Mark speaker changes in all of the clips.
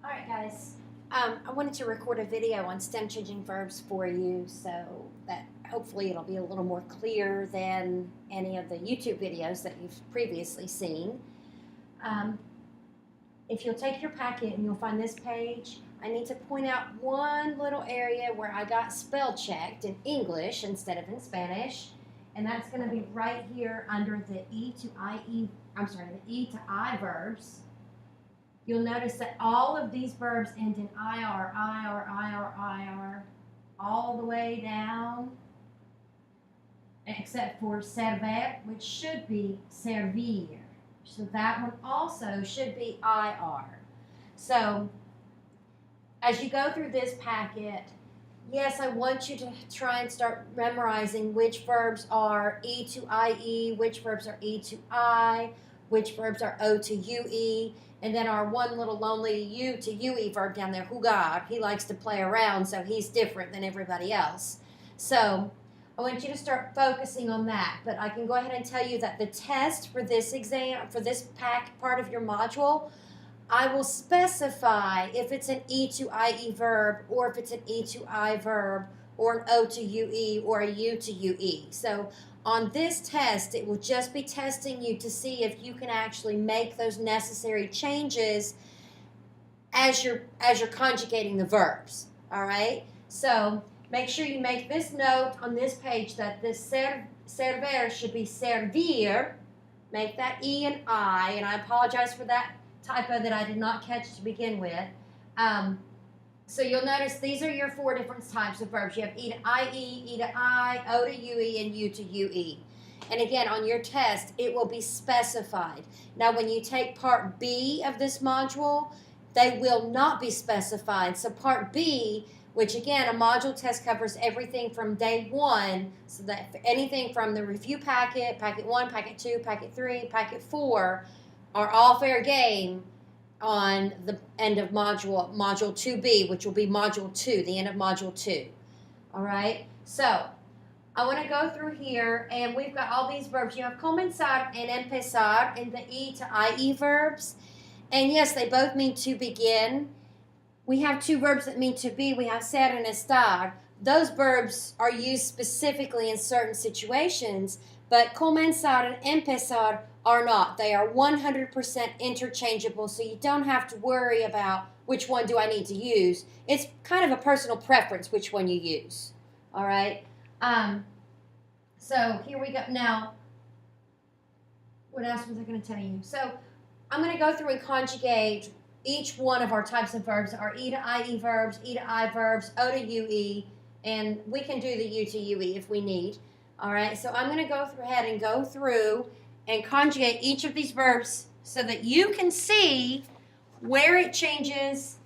Speaker 1: All right, guys. I wanted to record a video on stem changing verbs for you so that hopefully it'll be a little more clear than any of the YouTube videos that you've previously seen. Um, if you'll take your packet and you'll find this page, I need to point out one little area where I got spell checked in English instead of in Spanish, and that's going to be right here under the the E to I verbs. You'll notice that all of these verbs end in IR, all the way down, except for server, which should be servir. So that one also should be IR. So as you go through this packet, yes, I want you to try and start memorizing which verbs are E to IE, which verbs are E to I, which verbs are O to UE, and then our one little lonely U to UE verb down there, jugar, he likes to play around, so he's different than everybody else. So I want you to start focusing on that, but I can go ahead and tell you that the test for this exam, for this part of your module, I will specify if it's an E to IE verb or if it's an E to I verb or an O to UE or a U to UE. So on this test, it will just be testing you to see if you can actually make those necessary changes as you're conjugating the verbs. All right? So make sure you make this note on this page that this server should be servir. Make that E and I, and I apologize for that typo that I did not catch to begin with. So you'll notice these are your four different types of verbs. You have E to IE, E to I, O to UE, and U to UE. And again, on your test, it will be specified. Now, when you take part B of this module, they will not be specified. So part B, which again, a module test covers everything from day one, so that anything from the review packet, packet 1, packet 2, packet 3, packet 4, are all fair game on the end of module 2B, which will be module 2, the end of module 2. All right? So, I want to go through here, and we've got all these verbs. You have comenzar and empezar in the E to IE verbs. And yes, they both mean to begin. We have two verbs that mean to be. We have ser and estar. Those verbs are used specifically in certain situations, but comenzar and empezar are not. They are 100% interchangeable, so you don't have to worry about which one do I need to use. It's kind of a personal preference which one you use. All right? So here we go. Now, what else was I going to tell you? So I'm going to go through and conjugate each one of our types of verbs, our E to IE verbs, E to I verbs, O to UE, and we can do the U to UE if we need. All right? So I'm going to go ahead and go through and conjugate each of these verbs so that you can see where it changes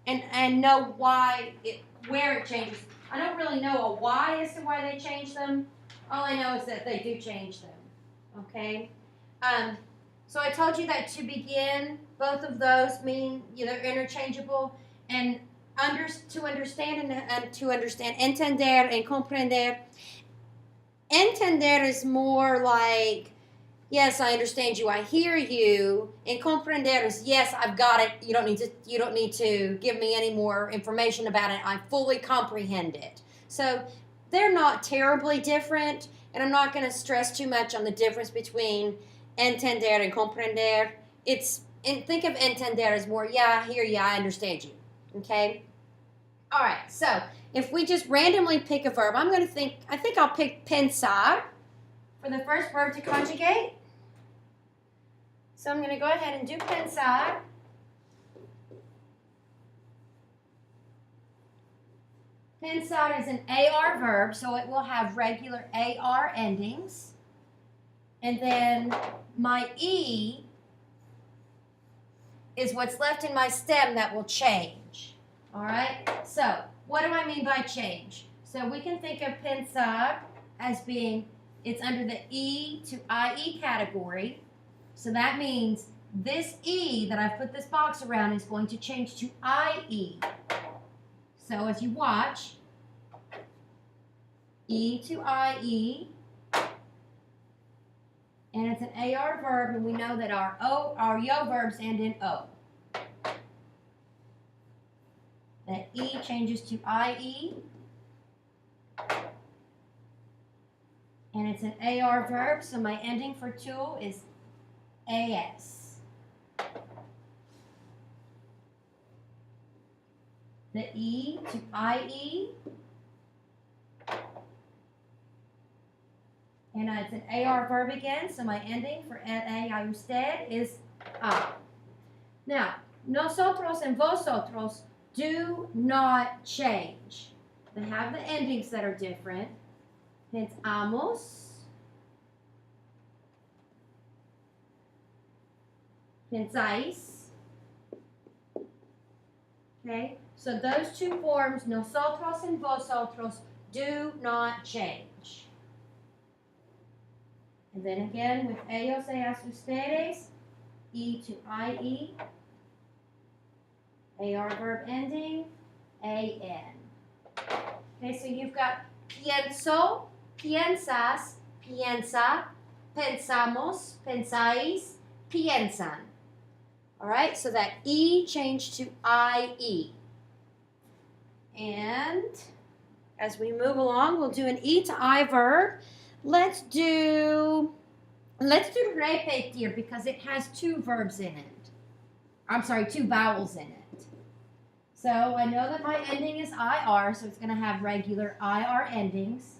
Speaker 1: and know where it changes. I don't really know a why as to why they change them. All I know is that they do change them. Okay? So I told you that to begin, both of those mean they're interchangeable, and to understand and to understand, entender and comprender. Entender is more like, yes, I understand you, I hear you. And comprender is, yes, I've got it. You don't need to give me any more information about it. I fully comprehend it. So they're not terribly different, and I'm not going to stress too much on the difference between entender and comprender. Think of entender as more, yeah, I hear you, I understand you. Okay? All right, so if we just randomly pick a verb, I think I'll pick pensar for the first verb to conjugate. So I'm going to go ahead and do pensar. Pensar is an AR verb, so it will have regular AR endings. And then my E is what's left in my stem that will change. All right? So what do I mean by change? So we can think of pensar as being, it's under the E to IE category. So that means this E that I've put this box around is going to change to IE. So as you watch, E to IE, and it's an AR verb, and we know that our yo verbs end in O. That E changes to IE. And it's an AR verb, so my ending for tool is AS. The E to IE. And it's an AR verb again, so my ending for a usted is A. Now, nosotros and vosotros do not change. They have the endings that are different. Pensamos. Pensáis. Okay, so those two forms, nosotros and vosotros, do not change. And then again with ellos, ellas, ustedes, E to IE, AR verb ending, AN. Okay, so you've got pienso, piensas, piensa, pensamos, pensáis, piensan. All right, so that E changed to IE. And as we move along, we'll do an E to I verb. Let's do repetir because it has two verbs in it. I'm sorry, two vowels in it. So I know that my ending is IR, so it's going to have regular IR endings.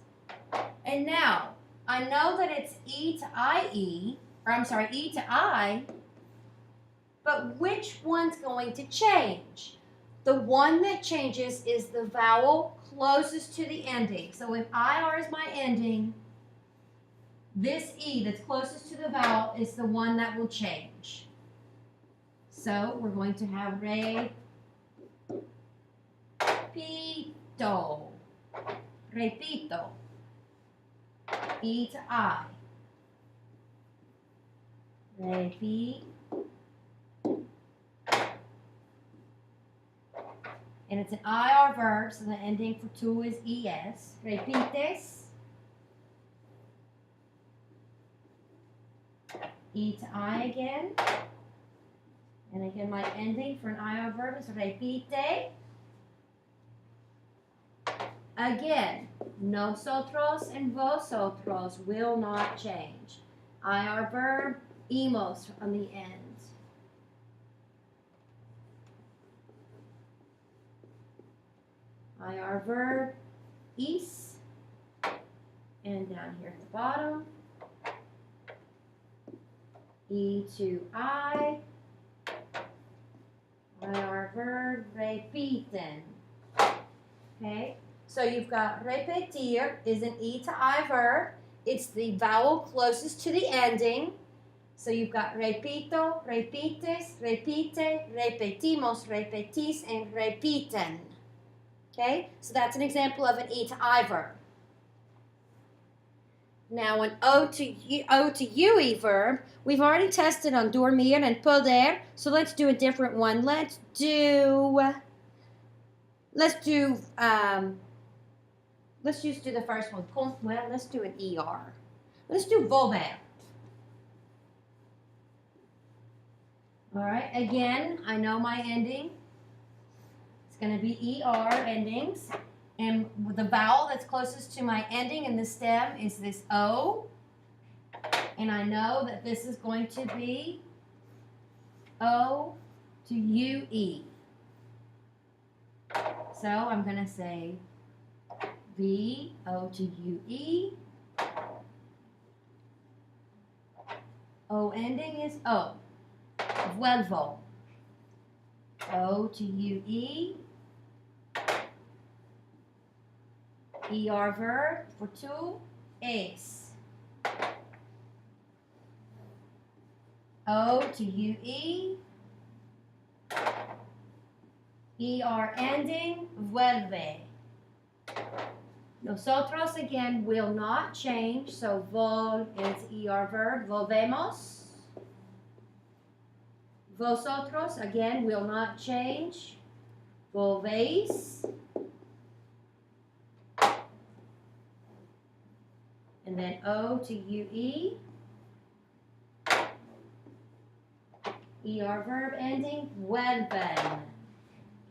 Speaker 1: And now, I know that it's E to IE, or I'm sorry, E to I, but which one's going to change? The one that changes is the vowel closest to the ending. So if IR is my ending, this E that's closest to the vowel is the one that will change. So we're going to have repito. Repito. E to I. Repito. And it's an IR verb, so the ending for two is ES. Repites. E to I again. And again, my ending for an IR verb is repite. Again, nosotros and vosotros will not change. IR verb, emos on the end. IR verb, is, and down here at the bottom, E to I, IR verb, repiten. Okay, so you've got repetir is an E to I verb. It's the vowel closest to the ending. So you've got repito, repites, repite, repetimos, repetís, and repiten. Okay, so that's an example of an E to I verb. Now an O to UE verb, we've already tested on dormir and poder, so let's do a different one. Let's just do the first one. Well, let's do an ER. Let's do volver. All right, again, I know my ending. It's going to be ER endings. And the vowel that's closest to my ending in the stem is this O. And I know that this is going to be O to UE. So I'm going to say V, O to UE. O ending is O. Vuelvo. O to UE. ER verb for two, es. O to UE. ER ending, vuelve. Nosotros again will not change, so vol is ER verb, volvemos. Vosotros again will not change, volvéis. And then O to UE. ER verb ending, vuelven.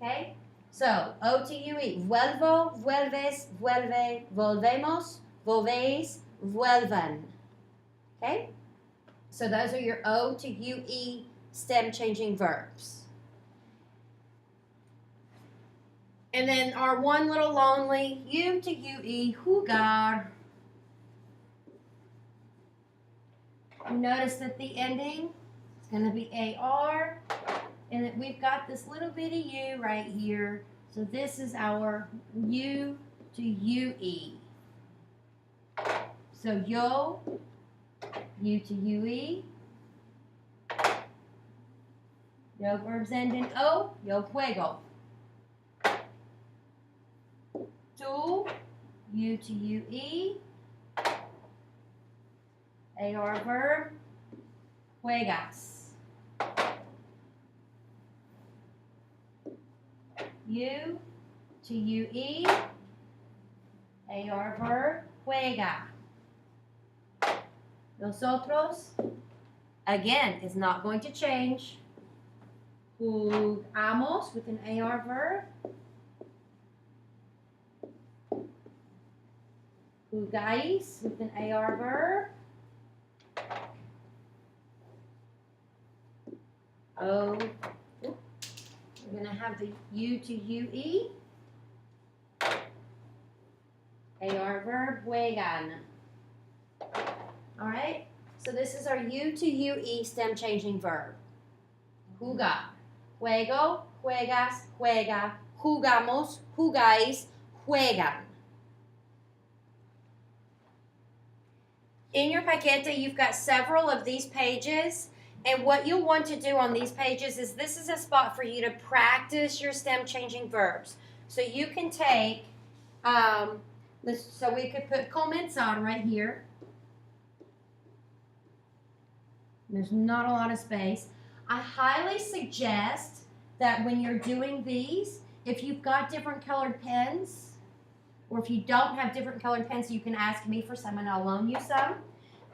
Speaker 1: Okay? So, O-T-U-E. Vuelvo, vuelves, vuelve, volvemos, volvéis, vuelvan. Okay? So those are your O to U-E stem changing verbs. And then our one little lonely U to U-E, jugar. You notice that the ending is going to be A-R, and that we've got this little bitty U right here. So this is our U to U-E. So yo, U to U-E. Yo verbs end in O, yo juego. Tú, U to U-E. AR verb, juegas. U to U-E. AR verb, juega. Nosotros, again, is not going to change. Jugamos with an AR verb. Jugáis with an AR verb. Oh, we're going to have the U to U-E. AR verb, juegan. All right, so this is our U to U-E stem changing verb. Jugar. Juego, juegas, juega, jugamos, jugáis, juegan. In your paquete, you've got several of these pages, and what you'll want to do on these pages is this is a spot for you to practice your stem changing verbs. So you can take, so we could put comenzar right here. There's not a lot of space. I highly suggest that when you're doing these, if you've got different colored pens, or if you don't have different colored pens, you can ask me for some and I'll loan you some,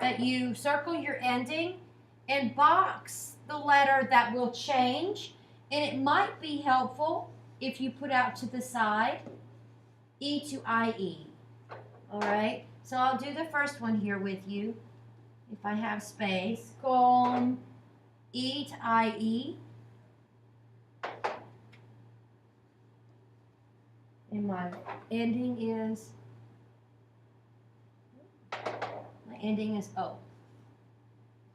Speaker 1: that you circle your ending and box the letter that will change. And it might be helpful if you put out to the side E to IE. All right, so I'll do the first one here with you if I have space. Con E to IE. And my ending is O.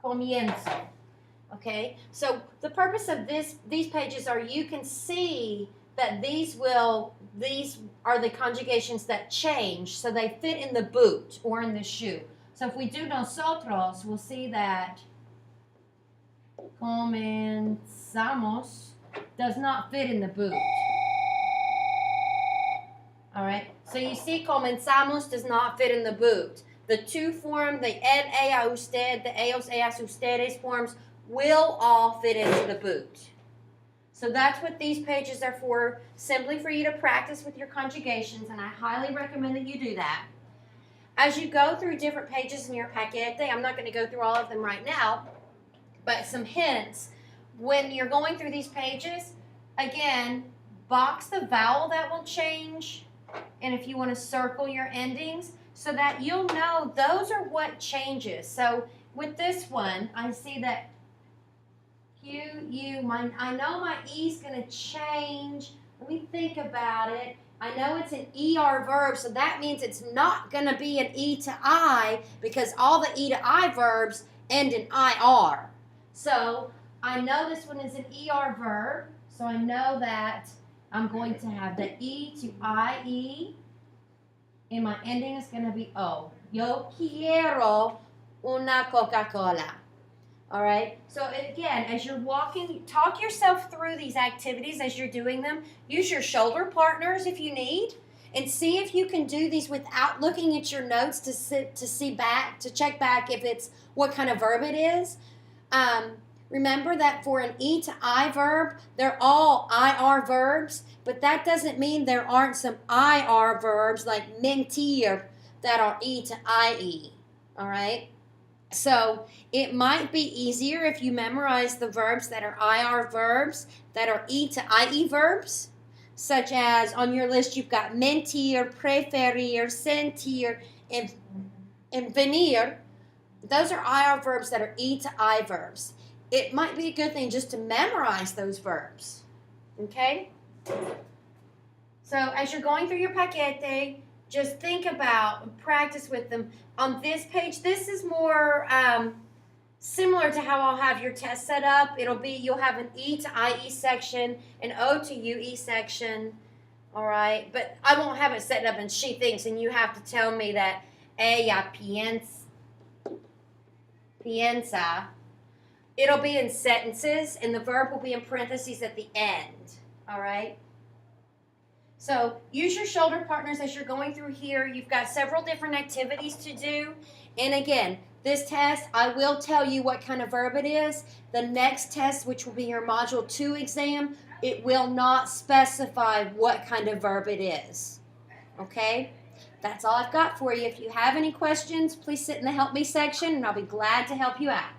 Speaker 1: Comienzo. Okay, so the purpose of these pages are you can see that these are the conjugations that change, so they fit in the boot or in the shoe. So if we do nosotros, we'll see that comenzamos does not fit in the boot. All right, so you see comenzamos does not fit in the boot. The to form, the el, ella, usted, the ellos, ellas, ustedes forms will all fit into the boot. So that's what these pages are for, simply for you to practice with your conjugations, and I highly recommend that you do that. As you go through different pages in your paquete, I'm not going to go through all of them right now, but some hints. When you're going through these pages, again, box the vowel that will change, and if you want to circle your endings, so that you'll know those are what changes. So with this one, I see that Q, U, I know my E is going to change. Let me think about it. I know it's an ER verb, so that means it's not going to be an E to I, because all the E to I verbs end in IR. So I know this one is an ER verb, so I know that I'm going to have the E to IE, and my ending is going to be O. Yo quiero una Coca-Cola. All right, so again, as you're walking, talk yourself through these activities as you're doing them. Use your shoulder partners if you need, and see if you can do these without looking at your notes to check back if it's what kind of verb it is. Remember that for an E to I verb, they're all IR verbs, but that doesn't mean there aren't some IR verbs like mentir that are E to IE, all right? So it might be easier if you memorize the verbs that are IR verbs that are E to IE verbs. such as on your list you've got mentir, preferir, sentir, and venir. Those are IR verbs that are E to I verbs. It might be a good thing just to memorize those verbs. Okay? So as you're going through your paquete, just think about, practice with them. On this page, this is more similar to how I'll have your test set up. You'll have an E to IE section, an O to UE section, all right? But I won't have it set up in she thinks, and you have to tell me that ella piensa. It'll be in sentences, and the verb will be in parentheses at the end, all right? So use your shoulder partners as you're going through here. You've got several different activities to do. And again, this test, I will tell you what kind of verb it is. The next test, which will be your Module 2 exam, it will not specify what kind of verb it is. Okay? That's all I've got for you. If you have any questions, please sit in the Help Me section, and I'll be glad to help you out.